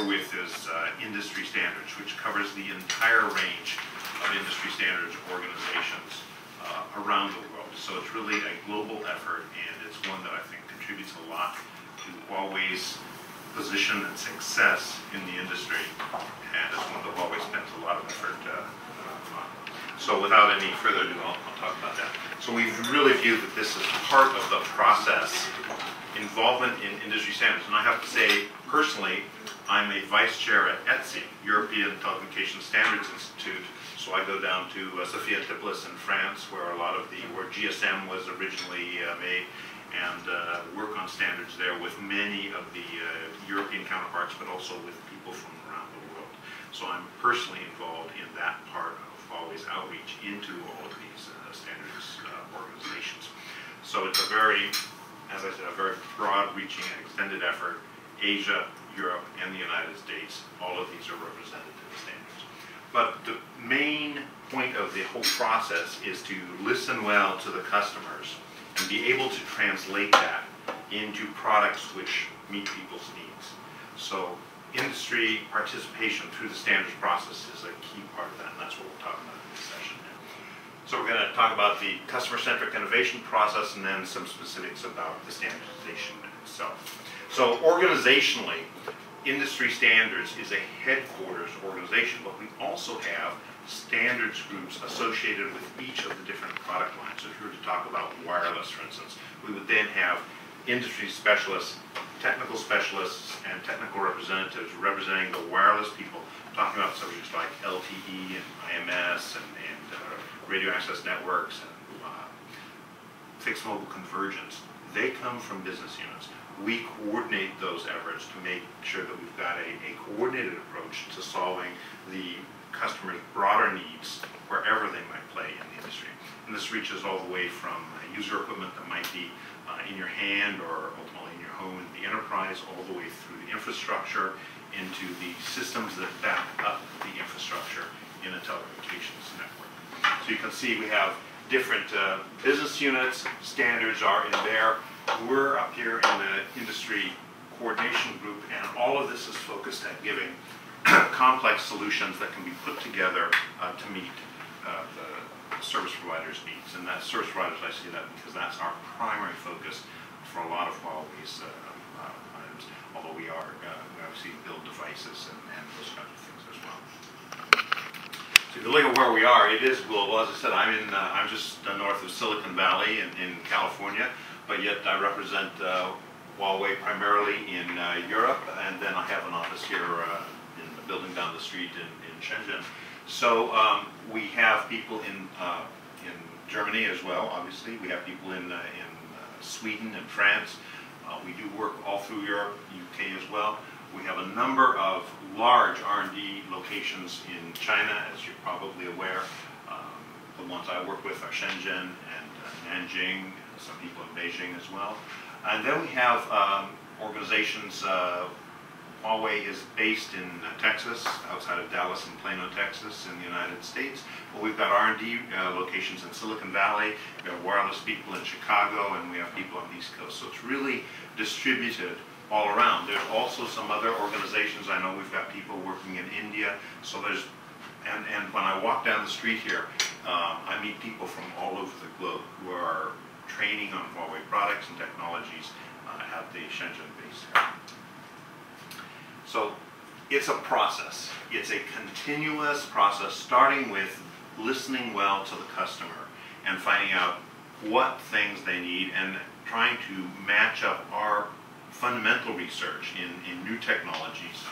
we're with is Industry Standards, which covers the entire range of industry standards organizations around the world. So it's really a global effort, and it's one that I think contributes a lot to Huawei's position and success in the industry, and it's one that Huawei spends a lot of effort on. So without any further ado, I'll talk about that. So we really view that this is part of the process, involvement in industry standards. And I have to say, personally, I'm a vice chair at ETSI, European Telecommunications Standards Institute. So I go down to Sophia Antipolis in France, where GSM was originally made, and work on standards there with many of the European counterparts, but also with people from around the world. So I'm personally involved in that part of Huawei's outreach into all of these standards organizations. So it's a very, as I said, a very broad-reaching and extended effort. Asia, Europe, and the United States, all of these are represented in the standards. But the main point of the whole process is to listen well to the customers and be able to translate that into products which meet people's needs. So industry participation through the standards process is a key part of that, and that's what we'll talk about in this session now. So we're going to talk about the customer-centric innovation process and then some specifics about the standardization itself. So organizationally, Industry Standards is a headquarters organization, but we also have standards groups associated with each of the different product lines. So if you were to talk about wireless, for instance, we would then have industry specialists, technical specialists, and technical representatives representing the wireless people, talking about subjects like LTE and IMS and radio access networks and fixed mobile convergence. They come from business units. We coordinate those efforts to make sure that we've got a coordinated approach to solving the customer's broader needs wherever they might play in the industry. And this reaches all the way from user equipment that might be in your hand or ultimately in your home in the enterprise, all the way through the infrastructure into the systems that back up the infrastructure in a telecommunications network. So you can see we have different business units. Standards are in there. We're up here in the industry coordination group, and all of this is focused at giving complex solutions that can be put together to meet the service providers' needs. And that service providers, I see that because that's our primary focus for a lot of Huawei's items, although we obviously build devices and those kinds of things as well. So if you look at where we are, it is global. As I said, I'm just north of Silicon Valley in California, but yet I represent Huawei primarily in Europe, and then I have an office here in the building down the street in Shenzhen. So we have people in Germany as well, obviously. We have people in Sweden and France. We do work all through Europe, UK as well. We have a number of large R&D locations in China, as you're probably aware. The ones I work with are Shenzhen and Nanjing, and some people in Beijing as well. And then we have organizations. Huawei is based in Texas, outside of Dallas and Plano, Texas, in the United States. But we've got R&D locations in Silicon Valley. We have wireless people in Chicago, and we have people on the East Coast. So it's really distributed all around. There's also some other organizations. I know we've got people working in India. So there's, and when I walk down the street here, I meet people from all over the globe who are training on Huawei products and technologies at the Shenzhen base here. So it's a process. It's a continuous process, starting with listening well to the customer and finding out what things they need and trying to match up our fundamental research in new technologies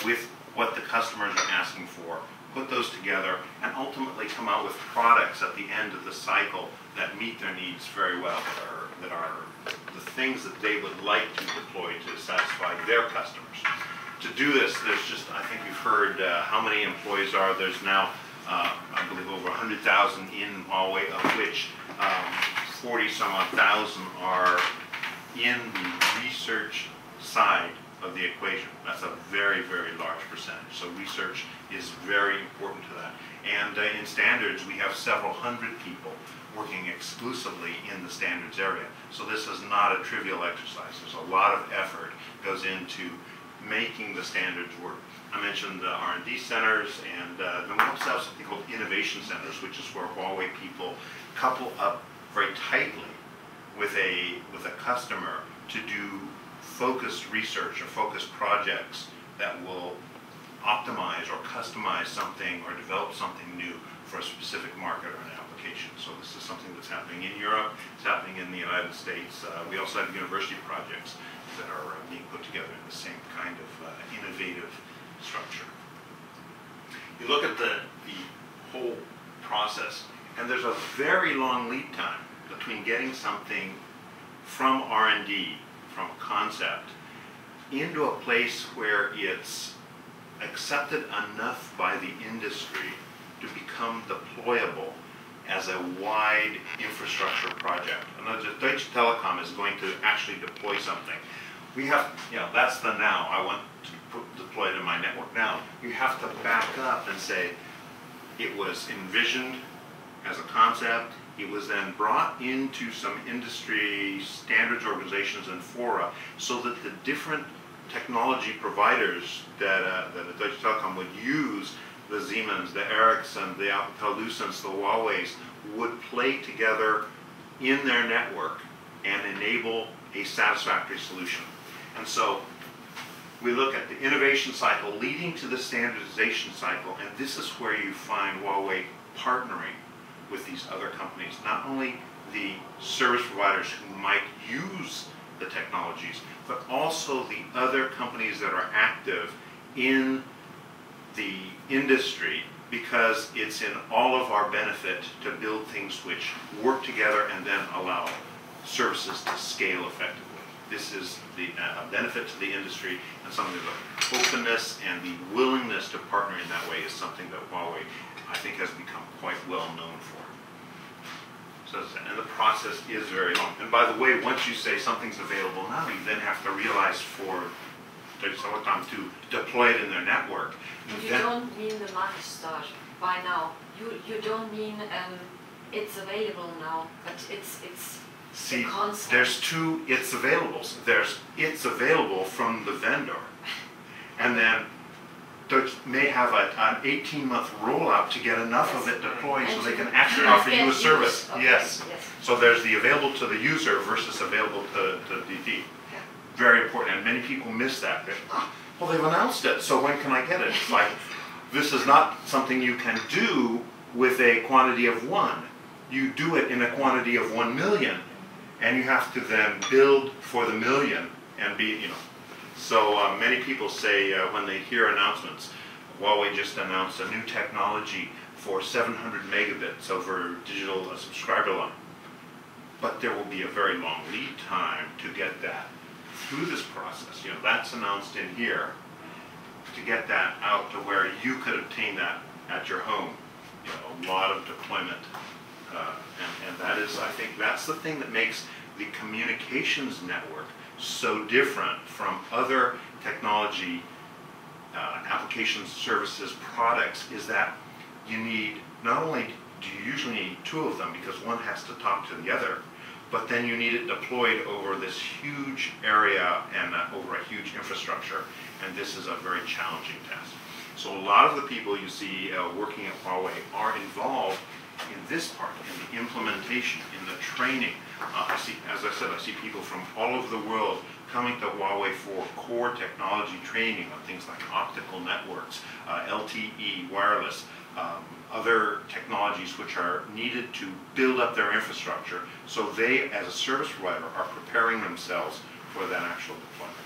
with what the customers are asking for, put those together, and ultimately come out with products at the end of the cycle that meet their needs very well, that are the things that they would like to deploy to satisfy their customers. To do this, there's just, I think you've heard how many employees are. There's now, I believe, over 100,000 in Huawei, of which 40-some odd thousand are in the research side of the equation. That's a very, very large percentage. So research is very important to that. And in standards, we have several hundred people working exclusively in the standards area. So this is not a trivial exercise. There's a lot of effort goes into making the standards work. I mentioned the R&D centers, and then we also have something called innovation centers, which is where Huawei people couple up very tightly with a customer to do focused research or focused projects that will optimize or customize something or develop something new for a specific market or an application. So this is something that's happening in Europe, it's happening in the United States. We also have university projects that are being put together in the same kind of innovative structure. You look at the whole process, and there's a very long lead time between getting something from R&D, from concept, into a place where it's accepted enough by the industry to become deployable as a wide infrastructure project. And Deutsche Telekom is going to actually deploy something. We have, that's the now. I want to deploy it in my network now. You have to back up and say, it was envisioned as a concept. It was then brought into some industry standards organizations and fora so that the different technology providers that Deutsche Telekom would use, the Siemens, the Ericsson, the Alcatel-Lucents, the Huaweis, would play together in their network and enable a satisfactory solution. And so we look at the innovation cycle leading to the standardization cycle, and this is where you find Huawei partnering with these other companies, not only the service providers who might use the technologies, but also the other companies that are active in the industry, because it's in all of our benefit to build things which work together and then allow services to scale effectively. This is a benefit to the industry, and something that the openness and the willingness to partner in that way is something that Huawei, I think, has become quite well known for. So, and the process is very long. And by the way, once you say something's available now, you then have to realize for Deutsche Telekom to deploy it in their network. You don't mean the market start by now. You don't mean it's available now, but it's See, the concept. there's two it's availables. There's it's available from the vendor, and then Deutsche may have an 18-month rollout to get enough of it deployed so they can actually offer you a service. Okay. Yes. Yes. So there's the available to the user versus available to DT. Very important, and many people miss that. Well, they've announced it, so when can I get it? It's like, this is not something you can do with a quantity of one. You do it in a quantity of 1 million, and you have to then build for the million and be, So many people say when they hear announcements, Huawei just announced a new technology for 700 megabits over digital subscriber line. But there will be a very long lead time to get that through this process. That's announced in here. To get that out to where you could obtain that at your home, a lot of deployment. And that is, I think, that's the thing that makes the communications network so different from other technology applications, services, products, is that you need, not only do you usually need two of them because one has to talk to the other, but then you need it deployed over this huge area and over a huge infrastructure, and this is a very challenging task. So a lot of the people you see working at Huawei are involved in this part, in the implementation, in the training. As I said, I see people from all over the world coming to Huawei for core technology training on things like optical networks, LTE, wireless, other technologies which are needed to build up their infrastructure, so they, as a service provider, are preparing themselves for that actual deployment.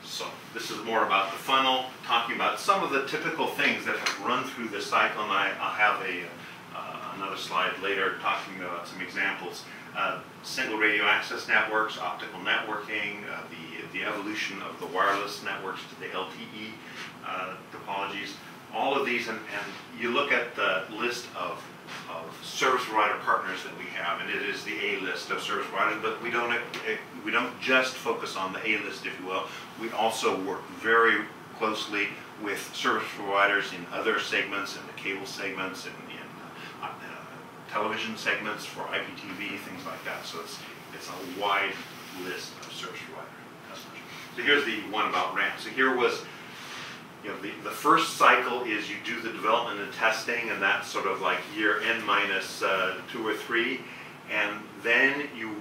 So this is more about the funnel, talking about some of the typical things that have run through this cycle, and I'll have another slide later talking about some examples. Single radio access networks, optical networking, the evolution of the wireless networks to the LTE topologies, all of these, and you look at the list of service provider partners that we have, and it is the A list of service providers, but we don't just focus on the A list, if you will. We also work very closely with service providers in other segments, in the cable segments, in television segments for IPTV, things like that. So it's a wide list of service provider customers. So here's the one about RAM. So here was, you know, the first cycle is you do the development and testing, and that's sort of like year n minus 2 or 3, and then you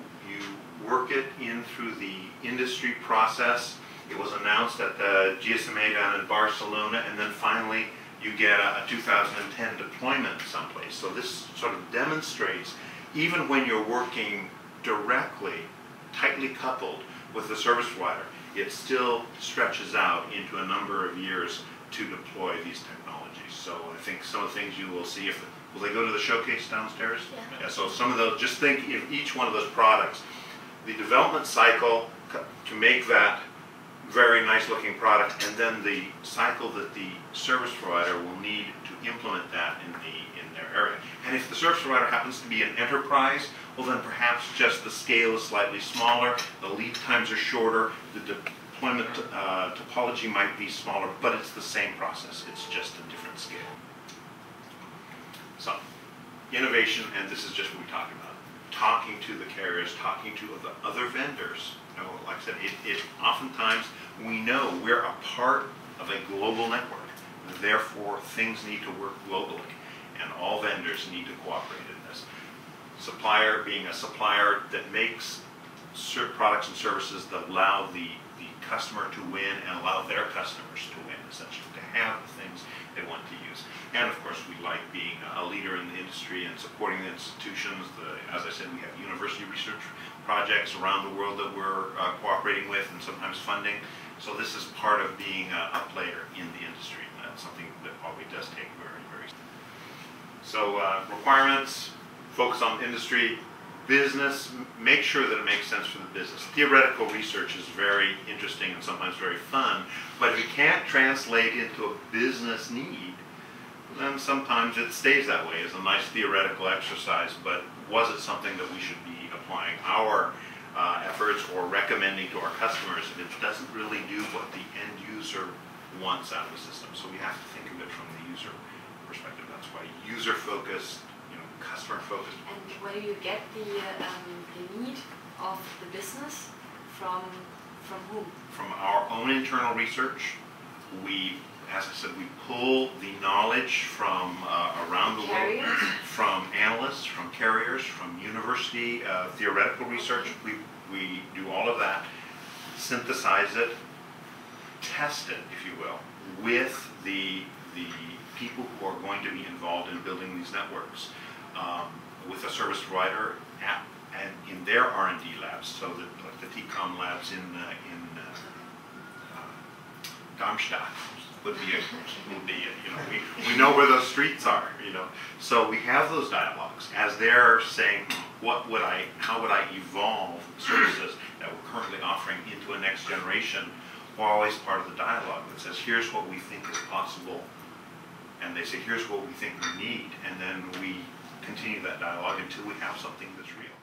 work it in through the industry process. It was announced at the GSMA down in Barcelona, and then finally you get a 2010 deployment someplace. So this sort of demonstrates, even when you're working directly, tightly coupled with the service provider, it still stretches out into a number of years to deploy these technologies. So I think some of the things you will see, will they go to the showcase downstairs? Yeah. So some of those, just think of each one of those products, the development cycle to make that very nice looking product, and then the cycle that the service provider will need to implement that in their area. And if the service provider happens to be an enterprise, well then perhaps just the scale is slightly smaller, the lead times are shorter, the deployment topology might be smaller, but it's the same process, it's just a different scale. So, innovation, and this is just what we talked about, talking to the carriers, talking to the other vendors. You know, like I said, oftentimes we know we're a part of a global network, therefore things need to work globally, and all vendors need to cooperate in this. Supplier being a supplier that makes products and services that allow the customer to win and allow their customers to win, essentially, to have the things they want to use. And of course, we like being a leader in the industry and supporting the institutions. As I said, we have university research projects around the world that we're cooperating with and sometimes funding. So this is part of being a player in the industry. And that's something that probably does take very, very. So requirements, focus on industry, business, make sure that it makes sense for the business. Theoretical research is very interesting and sometimes very fun, but if you can't translate into a business need, then sometimes it stays that way as a nice theoretical exercise, but was it something that we should be applying our efforts or recommending to our customers if it doesn't really do what the end user wants out of the system? So we have to think of it from the user perspective. That's why user-focused, customer-focused. And where do you get the need of the business from whom? From our own internal research. As I said, we pull the knowledge from around the world, from analysts, from carriers, from university theoretical research. We do all of that, synthesize it, test it, if you will, with the people who are going to be involved in building these networks, with a service provider and in their R&D labs, so that like the TCOM labs in Darmstadt would be we know where those streets are, So we have those dialogues as they're saying, how would I evolve services that we're currently offering into a next generation? We're always part of the dialogue that says, here's what we think is possible, and they say, here's what we think we need, and then we continue that dialogue until we have something that's real.